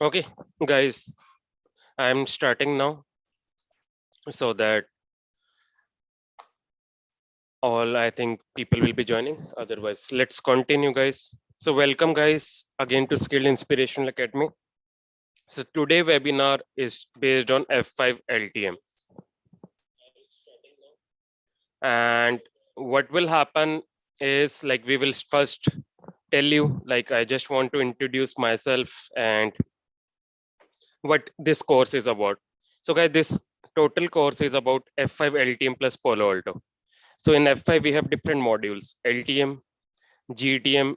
Okay, guys, I'm starting now so that all I think people will be joining. Otherwise, let's continue, guys. So, welcome, guys, again to Skill Inspirational Academy. So, today webinar is based on F5 LTM, and what will happen is like we will first tell you, like I just want to introduce myself and what this course is about. So, guys, this total course is about F5 LTM plus Palo Alto. So in F5, we have different modules, LTM, GTM,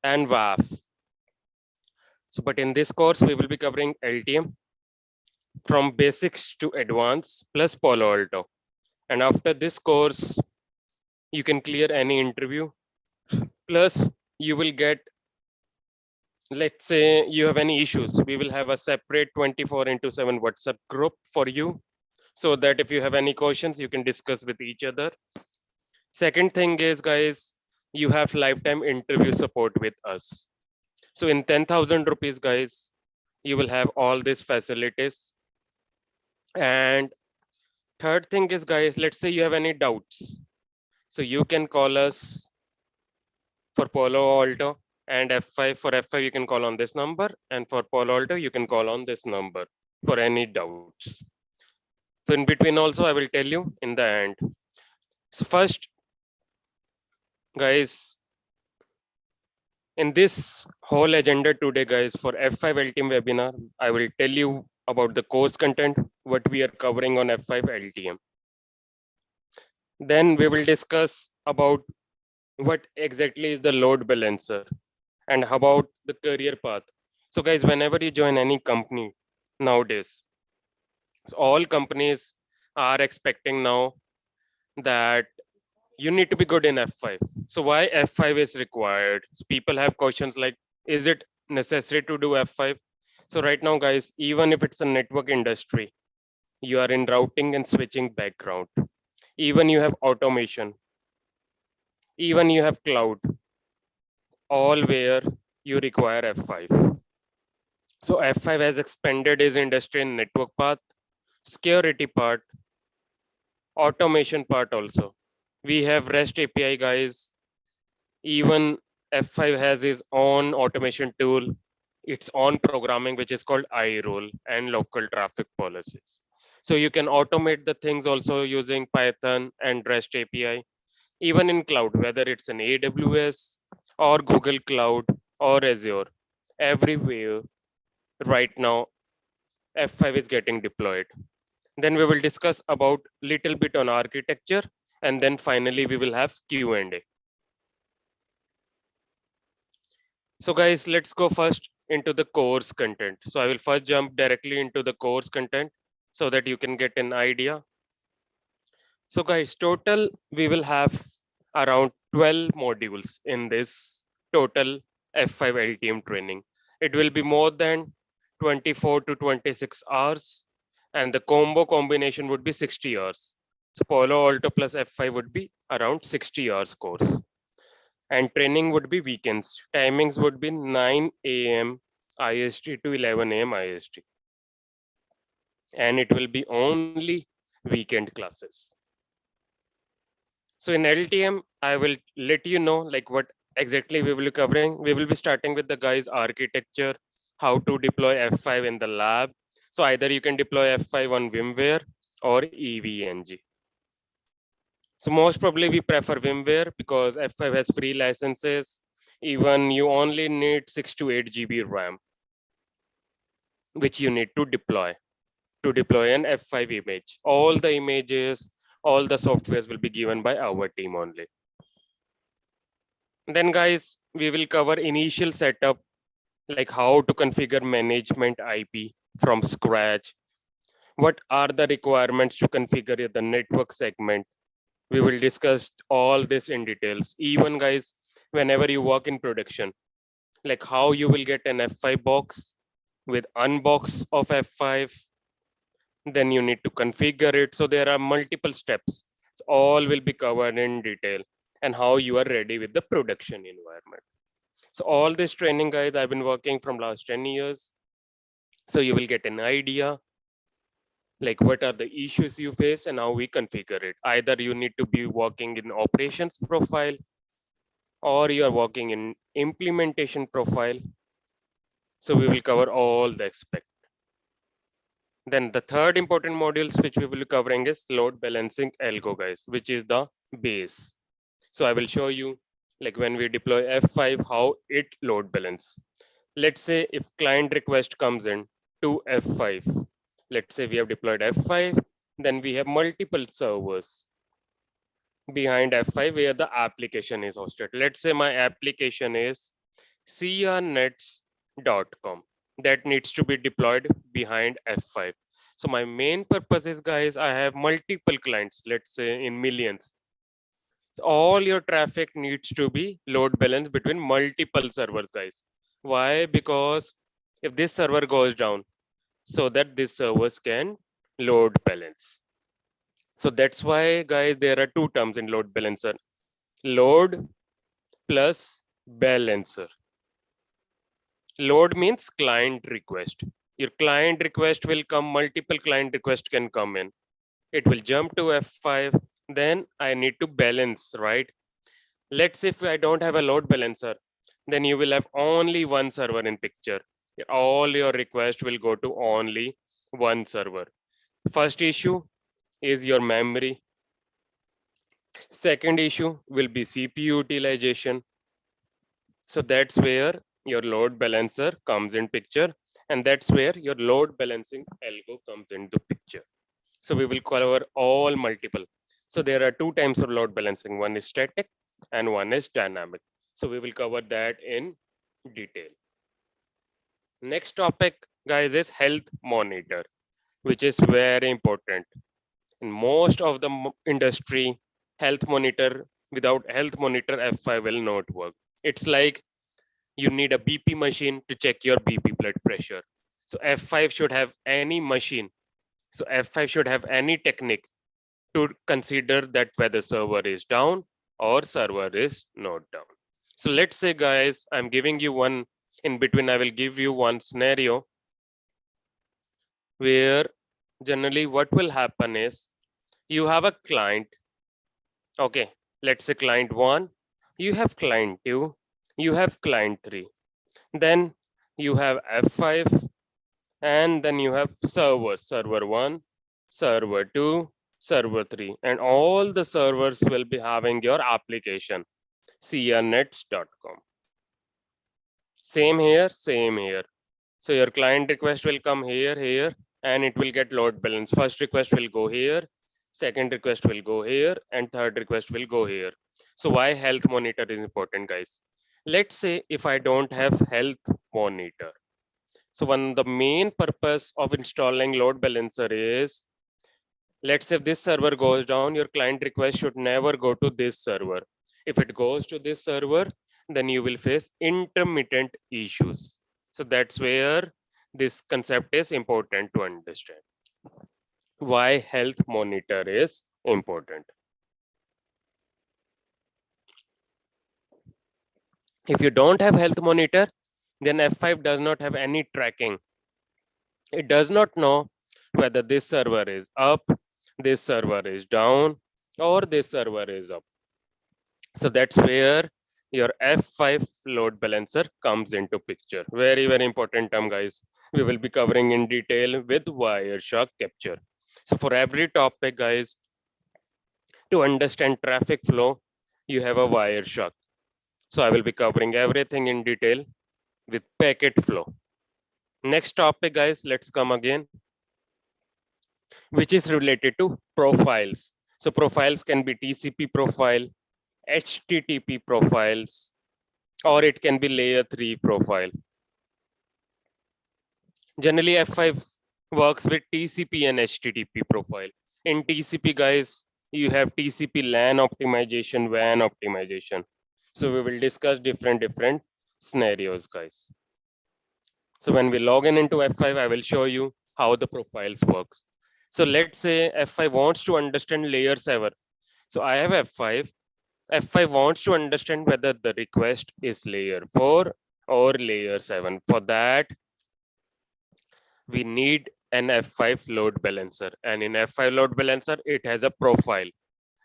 and WAF. So, but in this course, we will be covering LTM from basics to advanced plus Palo Alto. And after this course, you can clear any interview. Plus, you will get, let's say you have any issues, we will have a separate 24/7 WhatsApp group for you so that if you have any questions, you can discuss with each other. Second thing is, guys, you have lifetime interview support with us. So in 10,000 rupees, guys, you will have all these facilities. And third thing is, guys, let's say you have any doubts. So you can call us for Palo Alto and F5. For F5, you can call on this number. And for Palo Alto, you can call on this number for any doubts. So in between also, I will tell you in the end. So first, guys, in this whole agenda today, guys, for F5 LTM webinar, I will tell you about the course content, what we are covering on F5 LTM. Then we will discuss about what exactly is the load balancer and about the career path. So guys, whenever you join any company nowadays, so all companies are expecting now that you need to be good in F5. So why F5 is required? So people have questions like, is it necessary to do F5? So right now, guys, even if it's a network industry, you are in routing and switching background. Even you have automation, even you have cloud, all where you require F5. So F5 has expanded its industry in network path, security part, automation part also. We have REST API, guys. Even F5 has its own automation tool, its own programming, which is called iRule and local traffic policies. So you can automate the things also using Python and REST API, even in cloud, whether it's an AWS or Google Cloud or Azure, everywhere right now, F5 is getting deployed. Then we will discuss about little bit on architecture, and then finally we will have Q&A. So guys, let's go first into the course content. So I will first jump directly into the course content so that you can get an idea. So guys, total we will have around 12 modules in this total F5 LTM training. It will be more than 24 to 26 hours, and the combo combination would be 60 hours. So Palo Alto plus F5 would be around 60 hours course. And training would be weekends. Timings would be 9 a.m. IST to 11 a.m. IST. And it will be only weekend classes. So in LTM, I will let you know like what exactly we will be covering. We will be starting with the guys architecture, how to deploy F5 in the lab. So either you can deploy F5 on VMware or EVNG. So most probably we prefer VMware because F5 has free licenses. Even you only need 6 to 8 GB RAM, which you need to deploy an F5 image. All the images, all the softwares will be given by our team only. Then guys, we will cover initial setup, like how to configure management IP from scratch. What are the requirements to configure the network segment? We will discuss all this in details. Even guys, whenever you work in production, like how you will get an F5 box with unbox of F5, then you need to configure it. So there are multiple steps. So all will be covered in detail and how you are ready with the production environment. So all this training, guys, I've been working from last 10 years. So you will get an idea like what are the issues you face and how we configure it. Either you need to be working in operations profile or you are working in implementation profile. So we will cover all the aspects. Then the third important modules which we will be covering is load balancing algo, guys, which is the base. So I will show you like when we deploy F5, how it load balance. Let's say if client request comes in to F5, let's say we have deployed F5, then we have multiple servers behind F5 where the application is hosted. Let's say my application is crnets.com that needs to be deployed behind F5. So my main purpose is, guys, I have multiple clients, let's say in millions. So all your traffic needs to be load balanced between multiple servers, guys. Why? Because if this server goes down, so that this servers can load balance. So that's why, guys, there are two terms in load balancer: load plus balancer. Load means client request. Your client request will come, multiple client request can come in. It will jump to F5, then I need to balance, right? Let's say if I don't have a load balancer, then you will have only one server in picture. All your requests will go to only one server. First issue is your memory. Second issue will be CPU utilization. So that's where your load balancer comes in picture, and that's where your load balancing algo comes into picture. So we will cover all multiple. So there are two types of load balancing. One is static and one is dynamic. So we will cover that in detail. Next topic, guys, is health monitor, which is very important. In most of the industry, health monitor, without health monitor, F5 will not work. It's like you need a BP machine to check your BP blood pressure. So F5 should have any machine. So F5 should have any technique to consider that whether server is down or server is not down. So let's say, guys, I'm giving you one in between. I will give you one scenario where generally what will happen is you have a client. Okay, let's say client 1, you have client 2, you have client 3. Then you have F5, and then you have servers, server 1, server 2, server 3, and all the servers will be having your application crnets.com. Same here, same here. So your client request will come here, and it will get load balance. First request will go here, second request will go here, and third request will go here. So why health monitor is important, guys? Let's say if I don't have health monitor. So the main purpose of installing load balancer is, let's say if this server goes down, your client request should never go to this server. If it goes to this server, then you will face intermittent issues. So that's where this concept is important to understand. Why health monitor is important. If you don't have health monitor, then F5 does not have any tracking. It does not know whether this server is up, this server is down, or this server is up. So that's where your F5 load balancer comes into picture. Very, very important term, guys. We will be covering in detail with Wireshark capture. So for every topic, guys, to understand traffic flow, you have a Wireshark. So I will be covering everything in detail with packet flow. Next topic, guys, let's come again, which is related to profiles. So profiles can be TCP profile, HTTP profiles, or it can be layer 3 profile. Generally, F5 works with TCP and HTTP profile. In TCP, guys, you have TCP LAN optimization, WAN optimization. So we will discuss different scenarios, guys. So when we log in into F5, I will show you how the profiles works. So let's say F5 wants to understand layer 7. So I have F5. F5 wants to understand whether the request is layer 4 or layer 7. For that, We need an F5 load balancer, and in F5 load balancer, it has a profile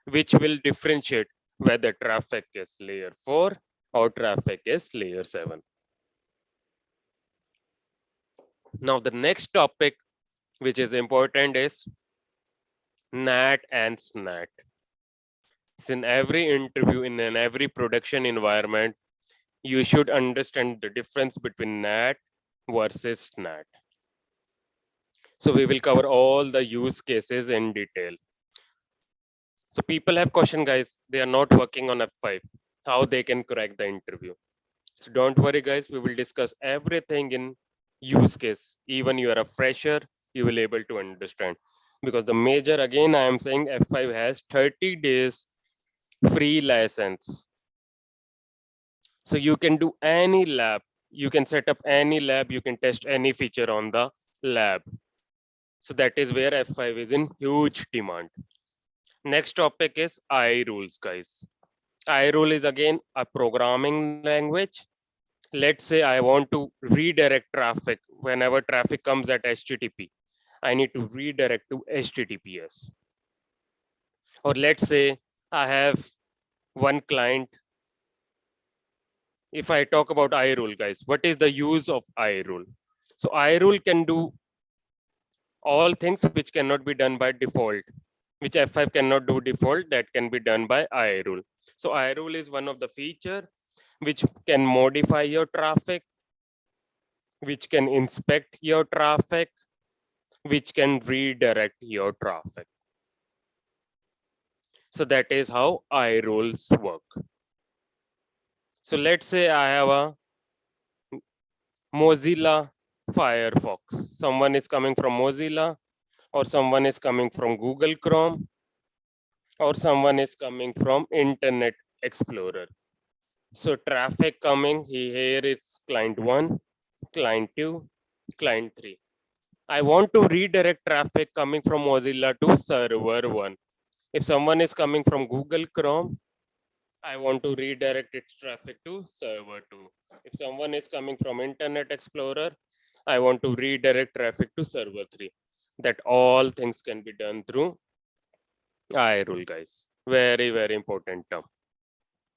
which will differentiate whether traffic is layer 4 or traffic is layer 7. Now, the next topic which is important is NAT and SNAT. So in every interview, in every production environment, you should understand the difference between NAT versus SNAT. So we will cover all the use cases in detail. So people have question, guys, they are not working on F5, how they can crack the interview. So don't worry, guys, we will discuss everything in use case. Even you are a fresher, you will able to understand. Because the major, again, I am saying F5 has 30 days free license. So you can do any lab, you can set up any lab, you can test any feature on the lab. So that is where F5 is in huge demand. Next topic is iRules, guys. iRule is again a programming language. Let's say I want to redirect traffic whenever traffic comes at HTTP. I need to redirect to HTTPS. Or let's say I have one client. If I talk about iRule, guys, what is the use of iRule? So iRule can do all things which cannot be done by default, which F5 cannot do default, that can be done by iRule. So iRule is one of the feature which can modify your traffic, which can inspect your traffic, which can redirect your traffic. So that is how iRules work. So let's say I have a Mozilla Firefox. Someone is coming from Mozilla, or someone is coming from Google Chrome, or someone is coming from Internet Explorer. So traffic coming, here is client 1, client 2, client 3. I want to redirect traffic coming from Mozilla to server 1. If someone is coming from Google Chrome, I want to redirect its traffic to server 2. If someone is coming from Internet Explorer, I want to redirect traffic to server 3. That all things can be done through iRule, guys. Very, very important term.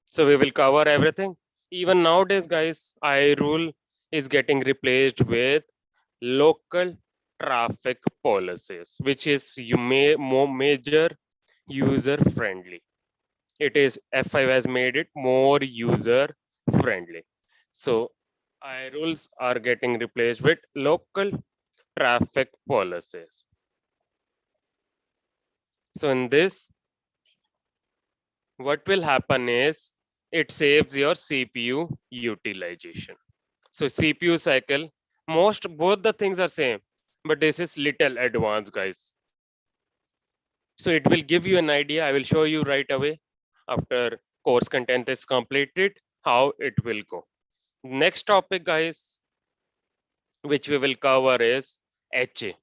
So we will cover everything. Even nowadays, guys, iRule is getting replaced with local traffic policies, which is more major user friendly. It is F5 has made it more user friendly. So iRules are getting replaced with local traffic policies. So in this, what will happen is it saves your CPU utilization. So CPU cycle, both the things are same, but this is little advanced, guys. So it will give you an idea. I will show you right away after course content is completed, how it will go. Next topic, guys, which we will cover is HA,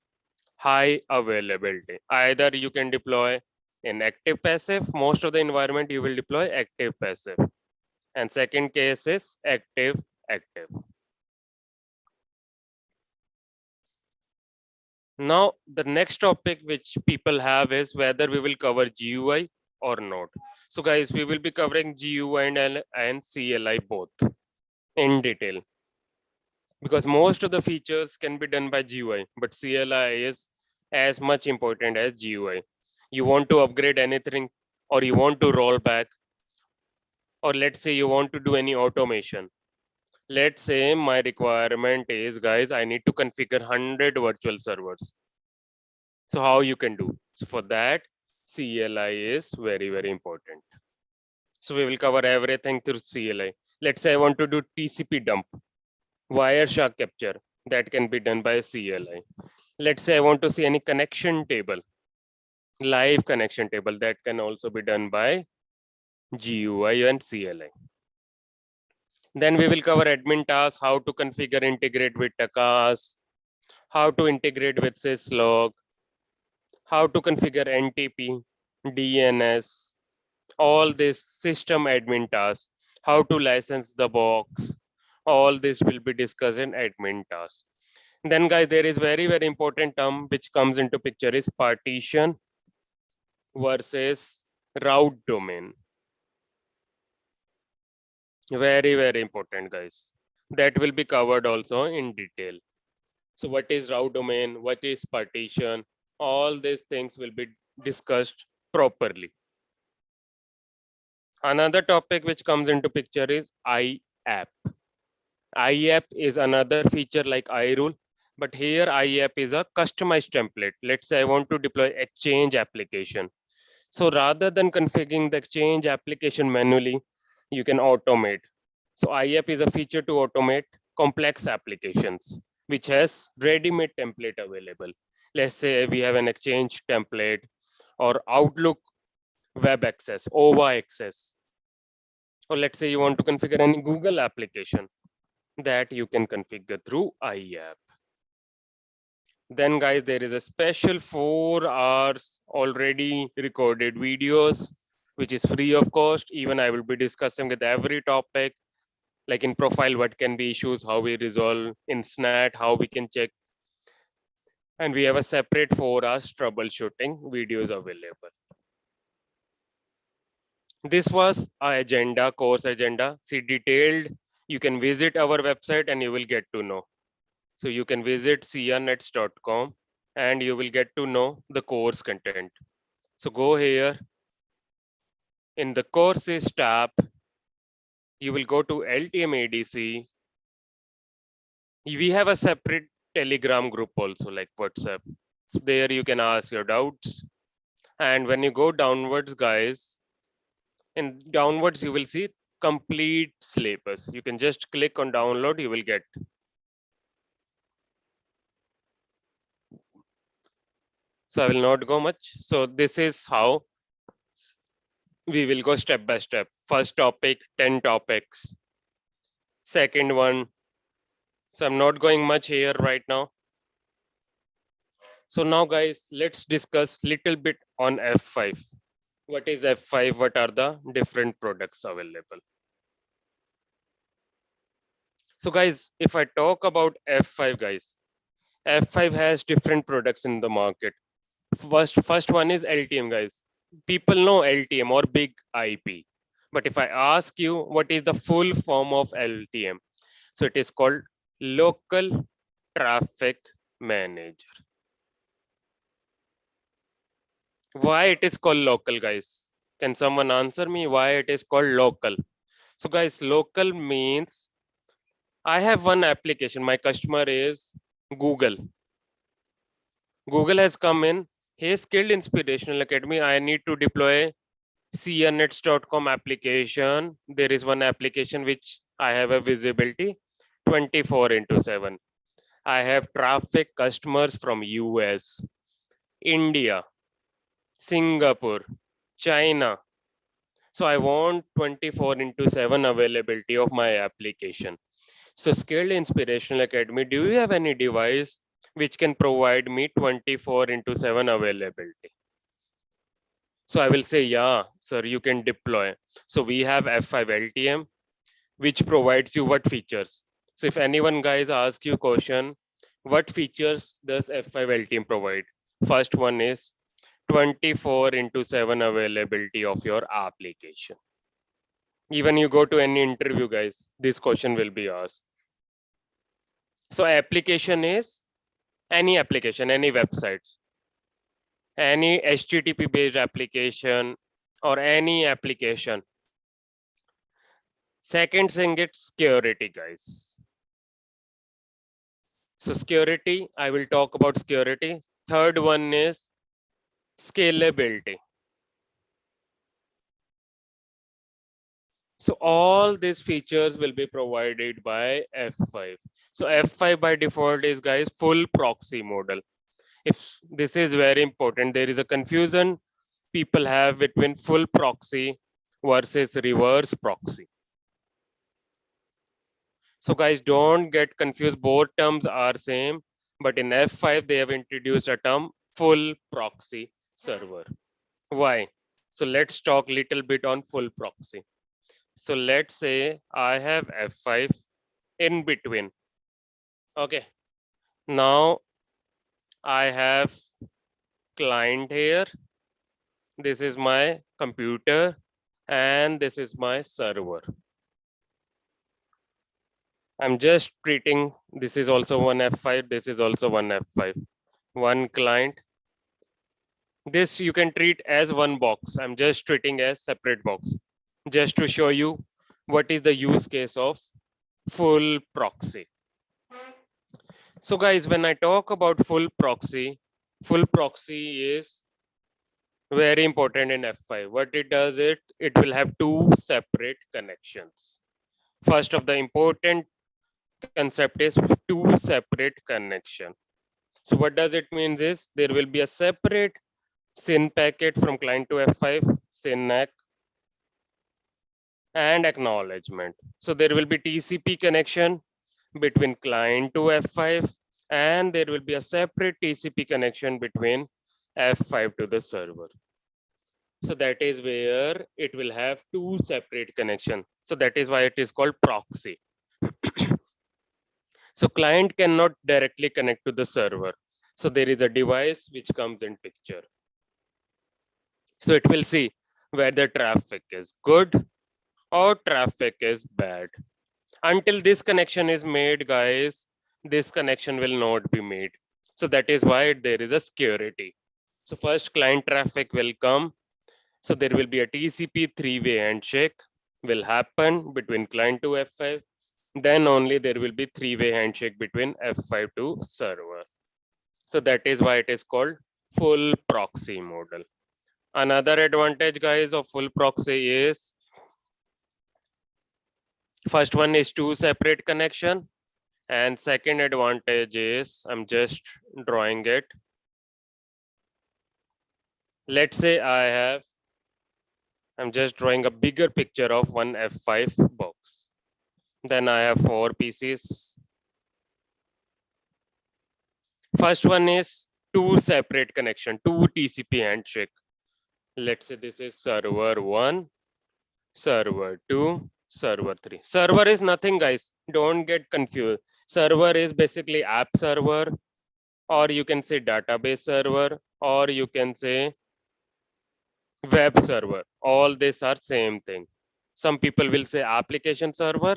high availability. Either you can deploy in active passive, most of the environment you will deploy active passive. And second case is active active. Now, the next topic which people have is whether we will cover GUI or not. So guys, we will be covering GUI and CLI both in detail, because most of the features can be done by GUI, but CLI is as much important as GUI. You want to upgrade anything, or you want to roll back, or let's say you want to do any automation. Let's say my requirement is, guys, I need to configure 100 virtual servers. So how you can do? So for that, CLI is very, very important. So we will cover everything through CLI. Let's say I want to do TCP dump, Wireshark capture, that can be done by CLI. Let's say I want to see any connection table, live connection table, that can also be done by GUI and CLI. Then we will cover admin tasks, how to configure, integrate with Takas, how to integrate with syslog, how to configure NTP, DNS, all this system admin tasks, how to license the box, all this will be discussed in admin tasks. Then guys, there is very, very important term which comes into picture is partition versus route domain. Very, very important guys. That will be covered also in detail. So what is route domain? What is partition? All these things will be discussed properly. Another topic which comes into picture is IAP. IAP is another feature like iRule, but here IAP is a customized template. Let's say I want to deploy Exchange application. So rather than configuring the Exchange application manually, you can automate. So IAP is a feature to automate complex applications, which has ready-made template available. Let's say we have an Exchange template or Outlook web access, OVA access. Or let's say you want to configure any Google application that you can configure through IAP. Then guys, there is a special 4 hours already recorded videos, which is free of cost. Even I will be discussing with every topic, like in profile, what can be issues, how we resolve, in SNAT, how we can check. And we have a separate 4 hours troubleshooting videos available. This was our agenda, course agenda. See detailed, you can visit our website and you will get to know. So you can visit crnets.com and you will get to know the course content. So go here. In the courses tab, you will go to LTM ADC. We have a separate Telegram group also like WhatsApp. So there you can ask your doubts. And when you go downwards, guys, in downwards, you will see complete syllabus. You can just click on download, you will get. So I will not go much. So this is how we will go step by step. First topic, 10 topics. Second one. So I'm not going much here right now. So now guys, let's discuss little bit on F5. What is F5? What are the different products available? So guys, if I talk about F5 guys, F5 has different products in the market. First one is LTM guys. People know LTM or big IP. But if I ask you what is the full form of LTM, so it is called local traffic manager. Why it is called local guys? Can someone answer me why it is called local? So guys, local means I have one application. My customer is Google. Google has come in. Hey, Skilled Inspirational Academy, I need to deploy crnets.com application. There is one application which I have a visibility 24/7. I have traffic customers from US, India, Singapore, China. So I want 24/7 availability of my application. So Skilled Inspirational Academy, do you have any device which can provide me 24/7 availability? So I will say, yeah, sir, you can deploy. So we have F5 LTM, which provides you what features. So if anyone guys ask you question, what features does F5 LTM provide? First one is 24/7 availability of your application. Even you go to any interview guys, this question will be asked. So application is any application, any website, any HTTP based application or any application. Second thing, it's security guys. So security, I will talk about security. Third one is scalability. So all these features will be provided by F5. So F5 by default is guys full proxy model. If this is very important, there is a confusion people have between full proxy versus reverse proxy. So guys, don't get confused. Both terms are same, but in F5 they have introduced a term full proxy server. Why? So let's talk little bit on full proxy. So let's say I have F5 in between. Okay. Now I have client here. This is my computer and this is my server. I'm just treating, this is also one F5, this is also one F5, one client. This you can treat as one box. I'm just treating as separate box just to show you what is the use case of full proxy. So guys, when I talk about full proxy is very important in F5. What it does, it will have two separate connections. First of the important concept is two separate connection. So what does it means is there will be a separate SYN packet from client to F5, SYN and acknowledgement. So there will be TCP connection between client to F5 and there will be a separate TCP connection between F5 to the server. So that is where it will have two separate connection. So that is why it is called proxy. So client cannot directly connect to the server. So there is a device which comes in picture. So it will see whether traffic is good or traffic is bad. Until this connection is made, guys, this connection will not be made. So that is why there is a security. So first client traffic will come. So there will be a TCP three-way handshake will happen between client to F5. Then only there will be three-way handshake between F5 to server. So that is why it is called full proxy model. Another advantage, guys, of full proxy is first one is two separate connection. And second advantage is, I'm just drawing it. Let's say I'm just drawing a bigger picture of one F5 box. Then I have four pieces. First one is two separate connection, two TCP handshake. Let's say this is server 1, server 2, server 3. Server is nothing, guys. Don't get confused. Server is basically app server, or you can say database server, or you can say web server. All these are same thing. Some people will say application server,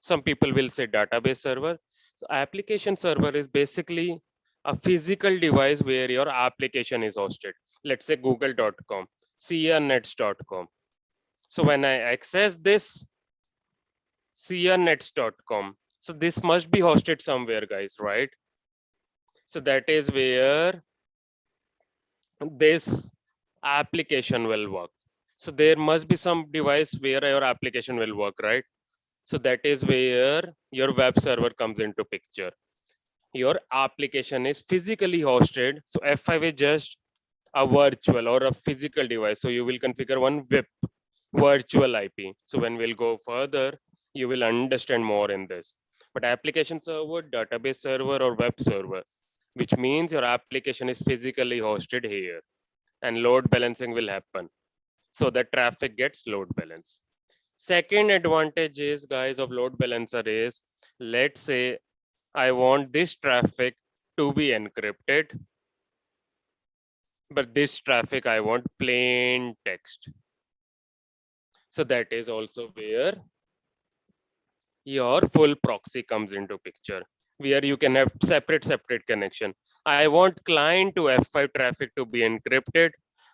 some people will say database server. So application server is basically a physical device where your application is hosted. Let's say google.com, crnets.com. So when I access this crnets.com, so this must be hosted somewhere, guys, right? So that is where this application will work. So there must be some device where your application will work, right? So that is where your web server comes into picture. Your application is physically hosted. So F5 is just a virtual or a physical device. So you will configure one VIP virtual IP. So when we'll go further, you will understand more in this. But application server, database server, or web server, which means your application is physically hosted here and load balancing will happen. So the traffic gets load balanced. Second advantage is, guys, of load balancer is, let's say I want this traffic to be encrypted, but this traffic I want plain text. So that is also where your full proxy comes into picture, where you can have separate connection. I want client to F5 traffic to be encrypted.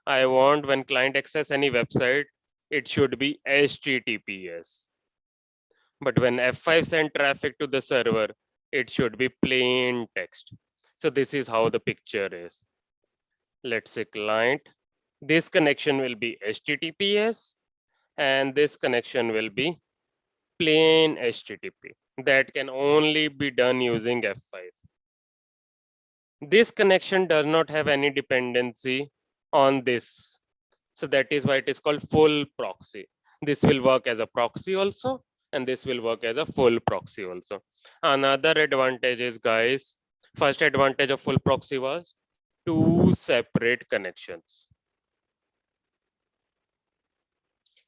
I want when client access any website, it should be HTTPS. But when F5 send traffic to the server, it should be plain text. So this is how the picture is. Let's say client, this connection will be HTTPS and this connection will be plain HTTP. That can only be done using F5. This connection does not have any dependency on this. So that is why it is called full proxy. This will work as a proxy also, and this will work as a full proxy also. Another advantage is, guys, first advantage of full proxy was two separate connections.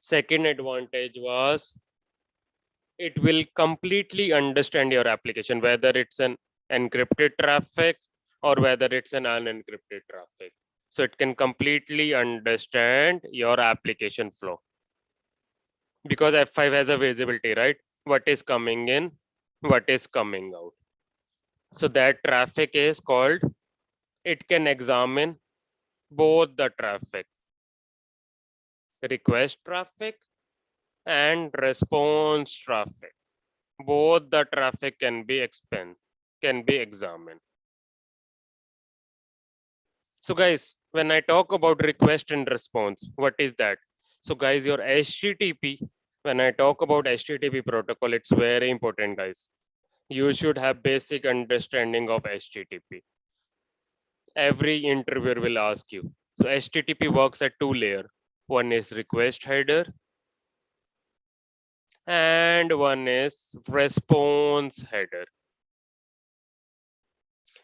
Second advantage was it will completely understand your application, whether it's an encrypted traffic or whether it's an unencrypted traffic. So it can completely understand your application flow because F5 has a visibility, right? What is coming in, what is coming out. So that traffic is called, it can examine both the traffic, request traffic and response traffic. Both the traffic can be examined. So guys, when I talk about request and response, what is that? So guys, your HTTP, when I talk about HTTP protocol, it's very important, guys. You should have basic understanding of HTTP. Every interviewer will ask you. So HTTP works at two layers. One is request header and one is response header.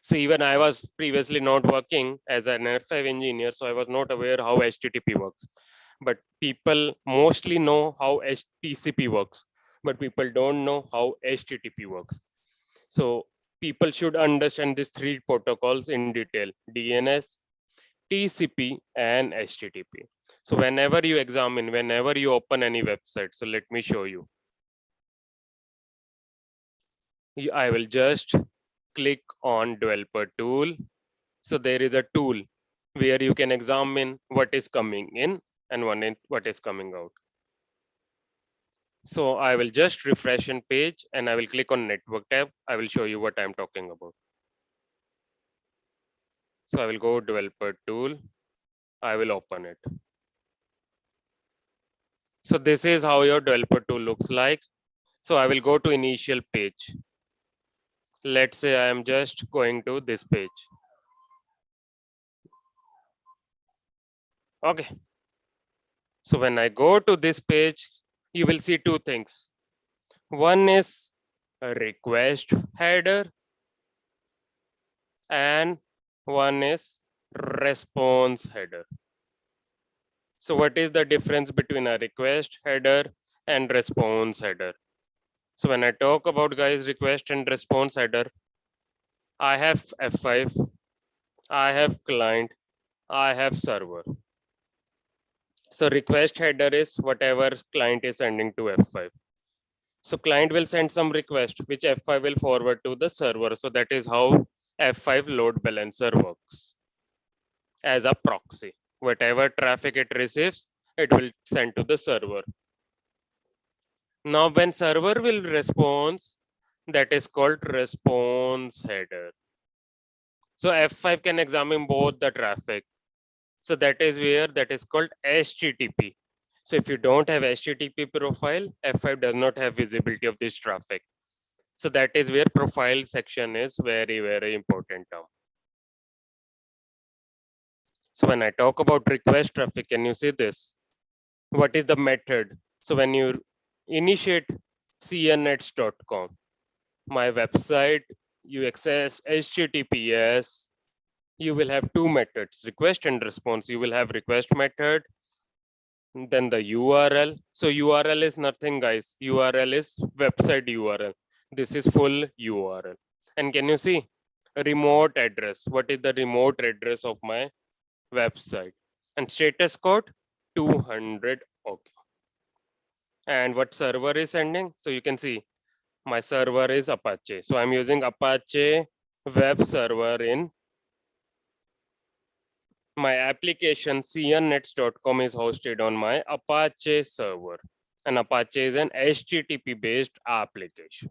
So even I was previously not working as an F5 engineer, so I was not aware how HTTP works. But people mostly know how TCP works, but people don't know how HTTP works. So people should understand these three protocols in detail: DNS, TCP, and HTTP. So whenever you examine, whenever you open any website, so let me show you. I will just click on developer tool. So there is a tool where you can examine what is coming in and what is coming out. So I will just refresh on page and I will click on network tab. I will show you what I'm talking about. So I will go developer tool. I will open it. So this is how your developer tool looks like. So I will go to initial page. Let's say I am just going to this page. Okay. So when I go to this page, you will see two things. One is a request header and one is response header. So what is the difference between a request header and response header? So when I talk about, guys, request and response header, I have F5, I have client, I have server. So request header is whatever client is sending to F5. So client will send some request which F5 will forward to the server. So that is how F5 load balancer works as a proxy. Whatever traffic it receives, it will send to the server. Now when server will respond, that is called response header. So F5 can examine both the traffic. So that is where that is called HTTP. So if you don't have HTTP profile, F5 does not have visibility of this traffic. So that is where profile section is very, very important term. So when I talk about request traffic, can you see this? What is the method? So when you initiate cnnets.com, my website, you access HTTPS, you will have two methods, request and response. You will have request method, then the URL. So URL is nothing, guys. URL is website URL. This is full URL. And can you see remote address? What is the remote address of my website? And status code 200. Okay. And what server is sending? So you can see my server is Apache. So I'm using Apache web server in my application. cnnets.com is hosted on my Apache server. And Apache is an HTTP based application.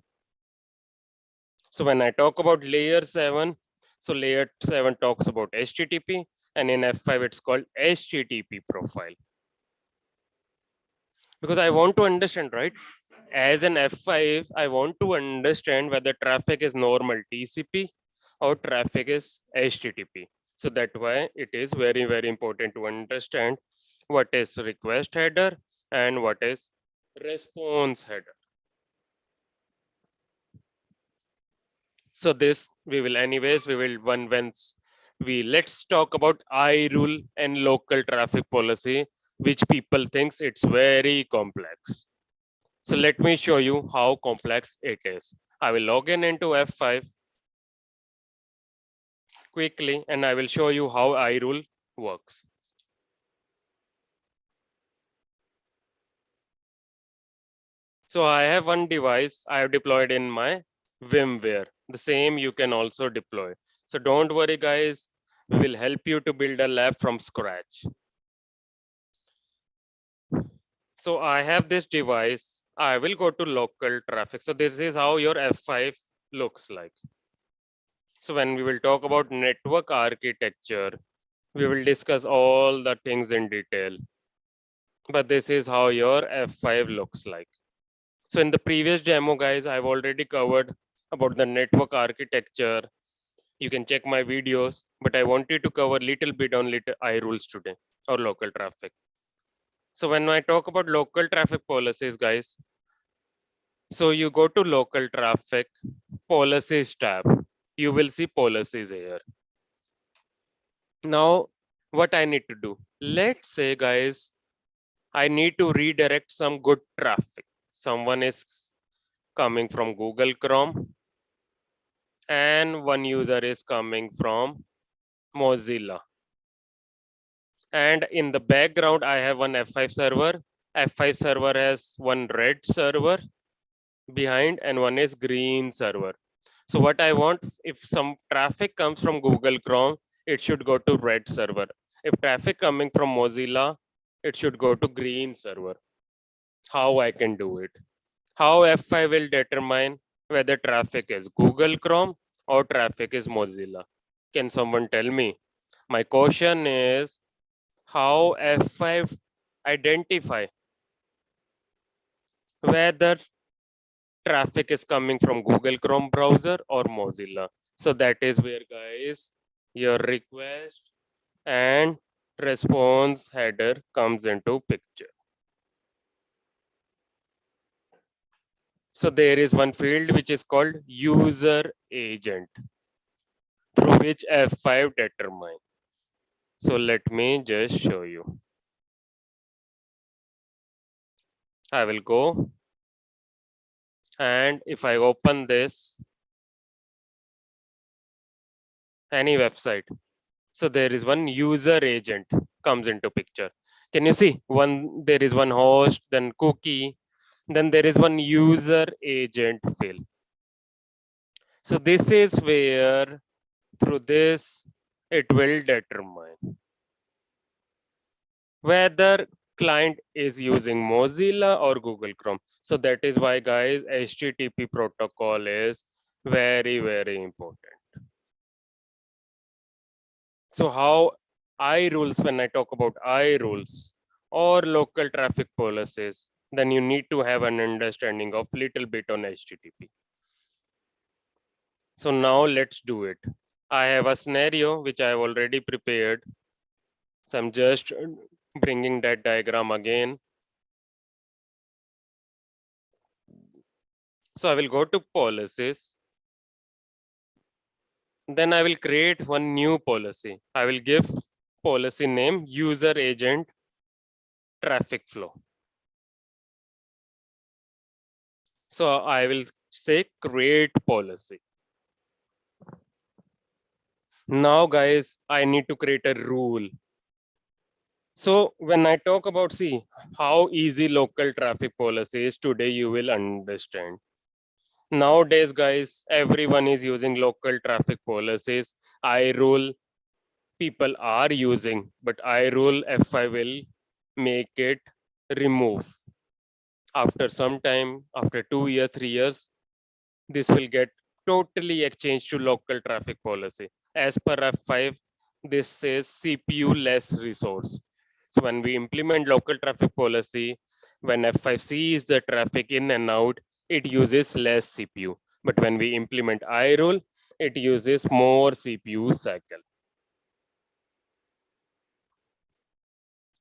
So when I talk about layer 7, so layer 7 talks about HTTP, and in F5 it's called HTTP profile. Because I want to understand, right? As an F5, I want to understand whether traffic is normal TCP or traffic is HTTP. So that's why it is very, very important to understand what is request header and what is response header. So this we will anyways, we will once let's talk about iRule and local traffic policy, which people thinks it's very complex. So let me show you how complex it is. I will log in into F5. quickly, and I will show you how iRule works. So I have one device I have deployed in my VMware. The same you can also deploy. So don't worry, guys. We will help you to build a lab from scratch. So I have this device. I will go to local traffic. So this is how your F5 looks like. So when we will talk about network architecture, we will discuss all the things in detail. But this is how your F5 looks like. So in the previous demo, guys, I've already covered about the network architecture. You can check my videos, but I wanted to cover little bit on little iRules today or local traffic. So when I talk about local traffic policies, guys, so you go to local traffic policies tab. You will see policies here. Now, what I need to do? Let's say, guys, I need to redirect some good traffic. Someone is coming from Google Chrome and one user is coming from Mozilla. And in the background, I have one F5 server. F5 server has one red server behind and one is green server. So what I want, if some traffic comes from Google Chrome, it should go to red server. If traffic coming from Mozilla, it should go to green server. How I can do it? How F5 will determine whether traffic is Google Chrome or traffic is Mozilla? Can someone tell me? My question is how F5 identify whether traffic is coming from Google Chrome browser or Mozilla. So that is where, guys, your request and response header comes into picture. So there is one field which is called user agent through which F5 determine. So let me just show you. I will go and if I open this, any website, so there is one user agent comes into picture. Can you see one? There is one host, then cookie, then there is one user agent field. So this is where through this it will determine whether client is using Mozilla or Google Chrome. So that is why, guys, HTTP protocol is very, very important. So how iRules, when I talk about iRules or local traffic policies, then you need to have an understanding of little bit on HTTP. So now let's do it. I have a scenario which I have already prepared. So I'm just bringing that diagram again. So I will go to policies. Then I will create one new policy. I will give policy name user agent traffic flow. So I will say create policy. Now, guys, I need to create a rule. So when I talk about, see, how easy local traffic policy is today, you will understand. Nowadays, guys, everyone is using local traffic policies. iRule people are using, but iRule F5 will make it remove. After some time, after 2 years, 3 years, this will get totally exchanged to local traffic policy. As per F5, this says CPU less resource. So when we implement local traffic policy, when F5 sees the traffic in and out, it uses less CPU. But when we implement iRule, it uses more CPU cycle.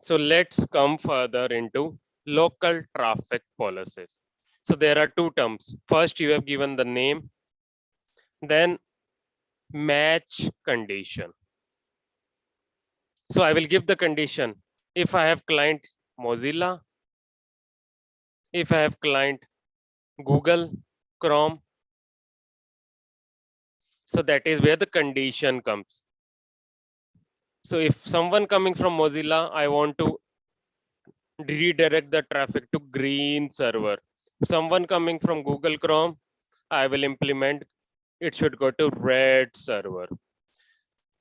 So let's come further into local traffic policies. So there are two terms. First, you have given the name, then match condition. So I will give the condition. If I have client Mozilla, if I have client Google Chrome, So that is where the condition comes. So if someone coming from Mozilla, I want to redirect the traffic to green server. Someone coming from Google Chrome, I will implement it should go to red server.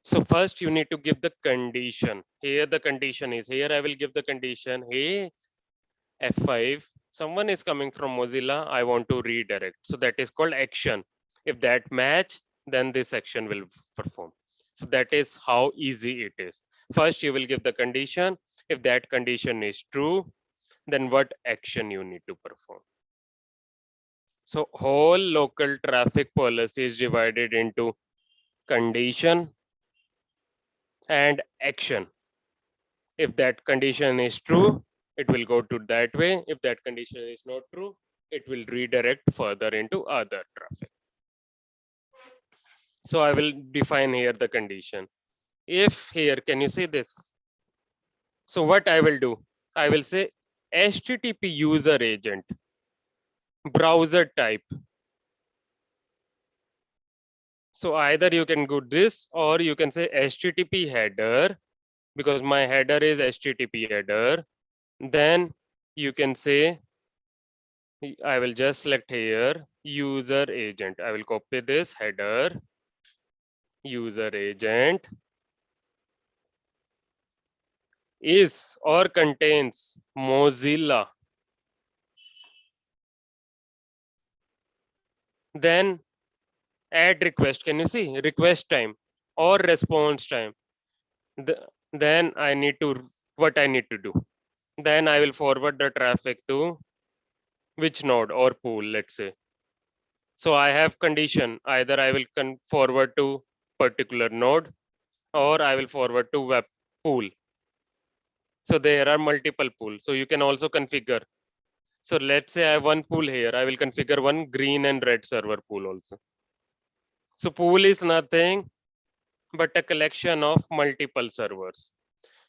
So first you need to give the condition. Here the condition is, here I will give the condition, hey, F5, someone is coming from Mozilla, I want to redirect. So that is called action. If that match, then this action will perform. So that is how easy it is. First you will give the condition. If that condition is true, then what action you need to perform. So whole local traffic policy is divided into condition and action. If that condition is true, it will go to that way. If that condition is not true, it will redirect further into other traffic. So I will define here the condition. If here, can you see this? So what I will do, I will say HTTP user agent, browser type. So either you can do this or you can say HTTP header, because my header is HTTP header. Then you can say, I will just select here user agent. I will copy this header, user agent is or contains Mozilla. Then add request. Can you see request time or response time? Then I need to, what I need to do? Then I will forward the traffic to which node or pool, let's say. So I have condition, either I will forward to particular node or I will forward to web pool. So there are multiple pools. So you can also configure. So let's say I have one pool here. I will configure one green and red server pool also. So pool is nothing but a collection of multiple servers.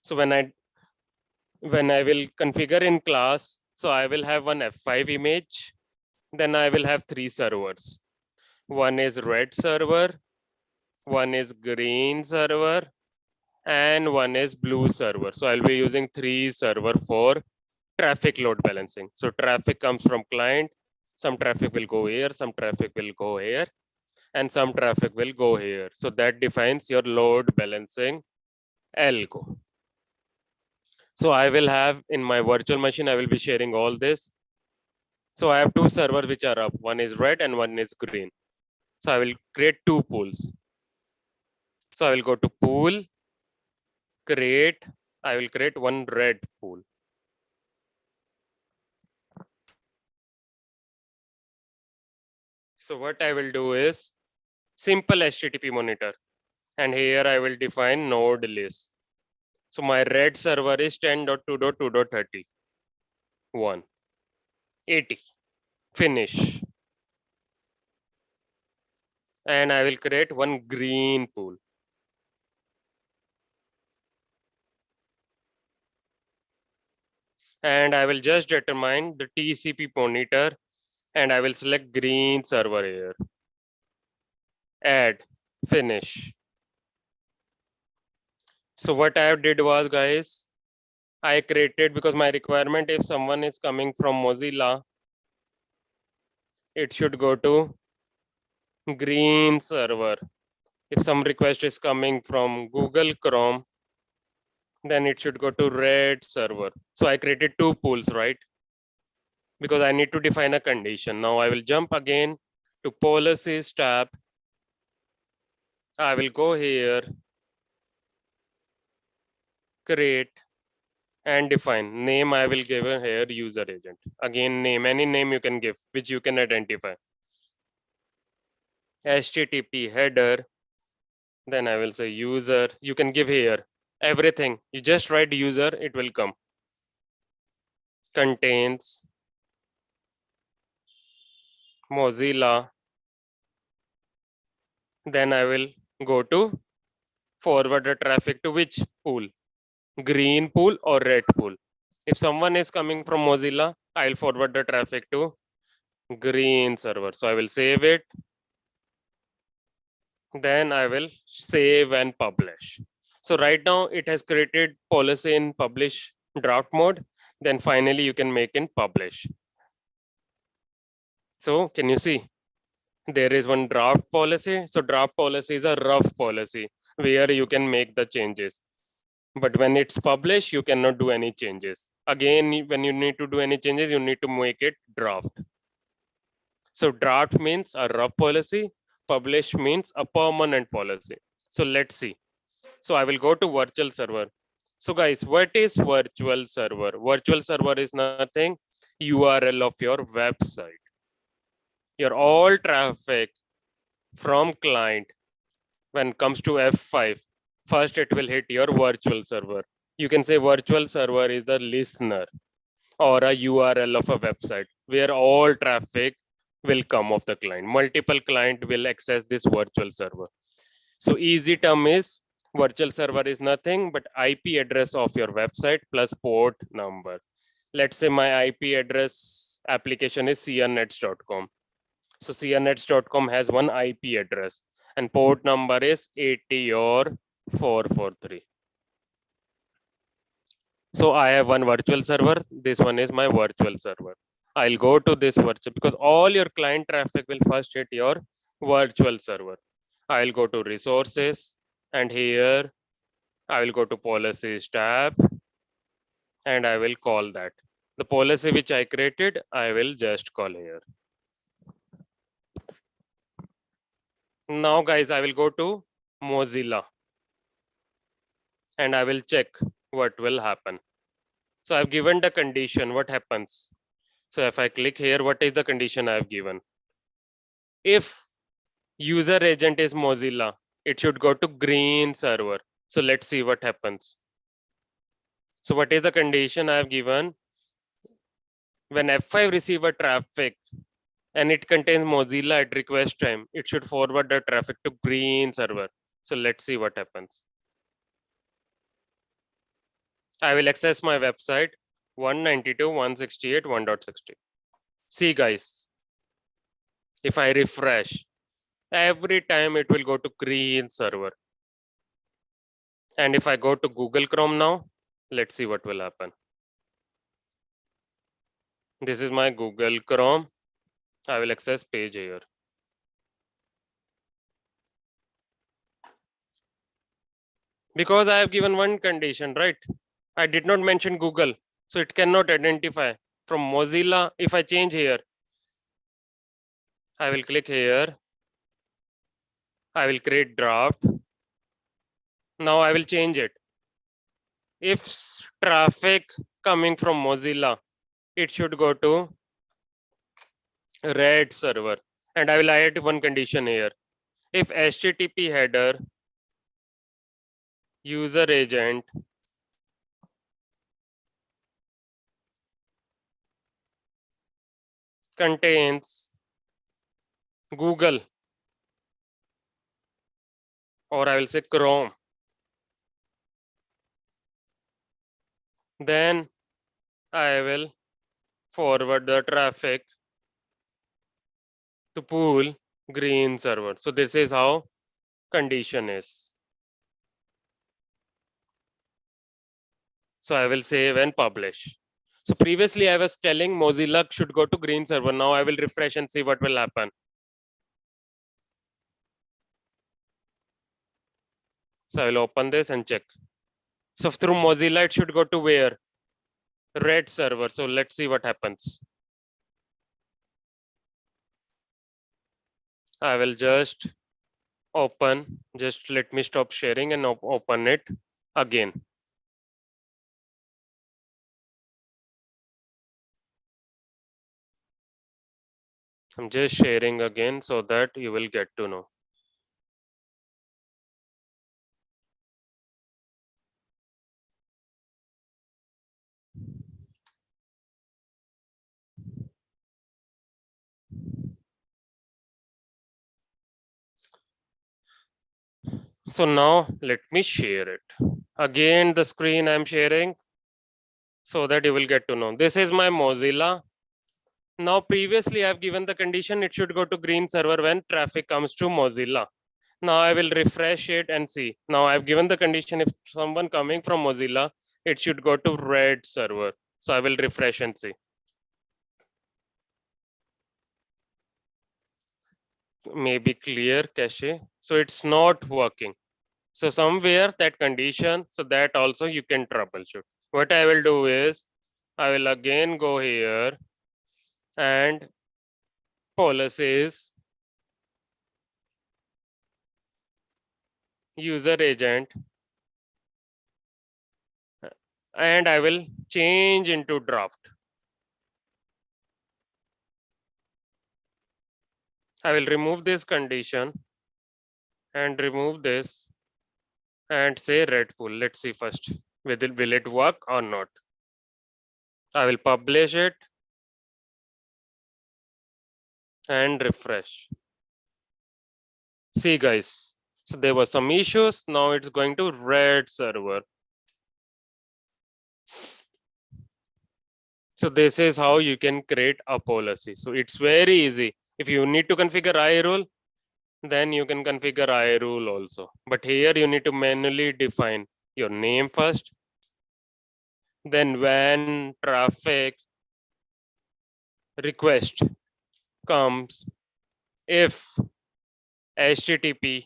So when I will configure in class, so I will have one F5 image, then I will have 3 servers. One is red server, one is green server, and one is blue server. So I'll be using 3 server for traffic load balancing. So traffic comes from client, some traffic will go here, some traffic will go here, and some traffic will go here. So that defines your load balancing algo. So I will have in my virtual machine, I will be sharing all this. So I have 2 servers which are up. One is red and one is green. So I will create 2 pools. So I will go to pool, create, I will create one red pool. So what I will do is simple HTTP monitor. And here I will define node list. So my red server is 10.2.2.30. 1. 80. Finish. And I will create one green pool. And I will just determine the TCP monitor and I will select green server here. Add, finish. So what I did was, guys, I created, because my requirement, if someone is coming from Mozilla, it should go to green server. If some request is coming from Google Chrome, then it should go to red server. So I created 2 pools, right? Because I need to define a condition. Now I will jump again to policies tab. I will go here, create and define name. I will give here user agent. Again, name, any name you can give, which you can identify. HTTP header. Then I will say user. You can give here everything. You just write user, it will come. Contains Mozilla. Then I will go to forward the traffic to which pool? Green pool or red pool? If someone is coming from Mozilla, I'll forward the traffic to green server. So I will save it. Then I will save and publish. So right now it has created policy in publish draft mode. Then finally you can make in publish. So can you see? There is one draft policy. So draft policy is a rough policy where you can make the changes. But when it's published, you cannot do any changes. Again, when you need to do any changes, you need to make it draft. So draft means a rough policy, publish means a permanent policy. So let's see. So I will go to virtual server. So guys, what is virtual server? Virtual server is nothing, URL of your website. Your all traffic from client when it comes to F5, first it will hit your virtual server. You can say virtual server is the listener or a URL of a website where all traffic will come of the client. Multiple client will access this virtual server. So easy term is virtual server is nothing but IP address of your website plus port number. Let's say my IP address application is crnets.com. So crnets.com has one IP address and port number is 80 or 443. So I have one virtual server. This one is my virtual server. I'll go to this virtual because all your client traffic will first hit your virtual server. I'll go to resources and here I will go to policies tab and I will call that. The policy which I created, I will just call here. Now guys, I will go to Mozilla and I will check what will happen. So I've given the condition, what happens? So if I click here, what is the condition I have given? If user agent is Mozilla, it should go to green server. So let's see what happens. So what is the condition I have given? When F5 receive a traffic and it contains Mozilla at request time, it should forward the traffic to green server. So let's see what happens. I will access my website 192.168.1.60. See guys, if I refresh, every time it will go to green server. And if I go to Google Chrome now, let's see what will happen. This is my Google Chrome. I will access page here. Because I have given one condition, right? I did not mention Google, so it cannot identify from Mozilla. If I change here, I will click here. I will create draft. Now I will change it. If traffic coming from Mozilla, it should go to red server. And I will add one condition here. If HTTP header user agent contains Google, or I will say Chrome, then I will forward the traffic to pool green server. So this is how condition is. So I will save and publish. So previously I was telling Mozilla should go to green server. Now I will refresh and see what will happen. So I will open this and check. So through Mozilla, it should go to where? Red server. So let's see what happens. I will just open, just let me stop sharing and open it again. I'm just sharing again so that you will get to know. So now let me share it. Again, the screen I'm sharing so that you will get to know. This is my Mozilla. Now previously I've given the condition it should go to green server when traffic comes to Mozilla. Now I will refresh it and see. Now I've given the condition if someone coming from Mozilla, it should go to red server. So I will refresh and see. Maybe clear cache. So it's not working. So somewhere that condition, so that also you can troubleshoot. What I will do is I will again go here and policies, user agent, and I will change into draft. I will remove this condition and remove this and say red pool. Let's see first, will it work or not? I will publish it and refresh. See guys, so there were some issues. Now it's going to red server. So this is how you can create a policy. So it's very easy. If you need to configure iRule, then you can configure iRule also. But here you need to manually define your name first. Then when traffic request comes, if HTTP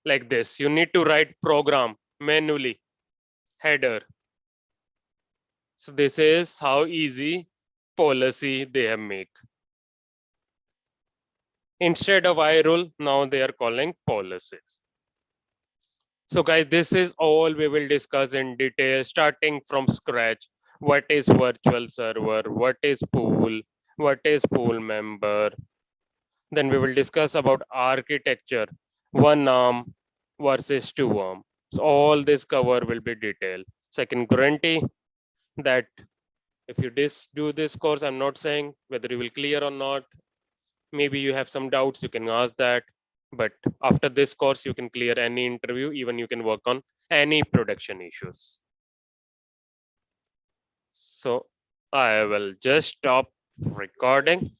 like this, you need to write program manually, header. So this is how easy policy they have make. Instead of iRule, now they are calling policies. So guys, this is all we will discuss in detail, starting from scratch. What is virtual server? What is pool? What is pool member? Then we will discuss about architecture, one arm versus two arm. So all this cover will be detailed. So I can guarantee that if you do this course, I'm not saying whether you will clear or not. Maybe you have some doubts, you can ask that. But after this course, you can clear any interview, even you can work on any production issues. So I will just stop recording.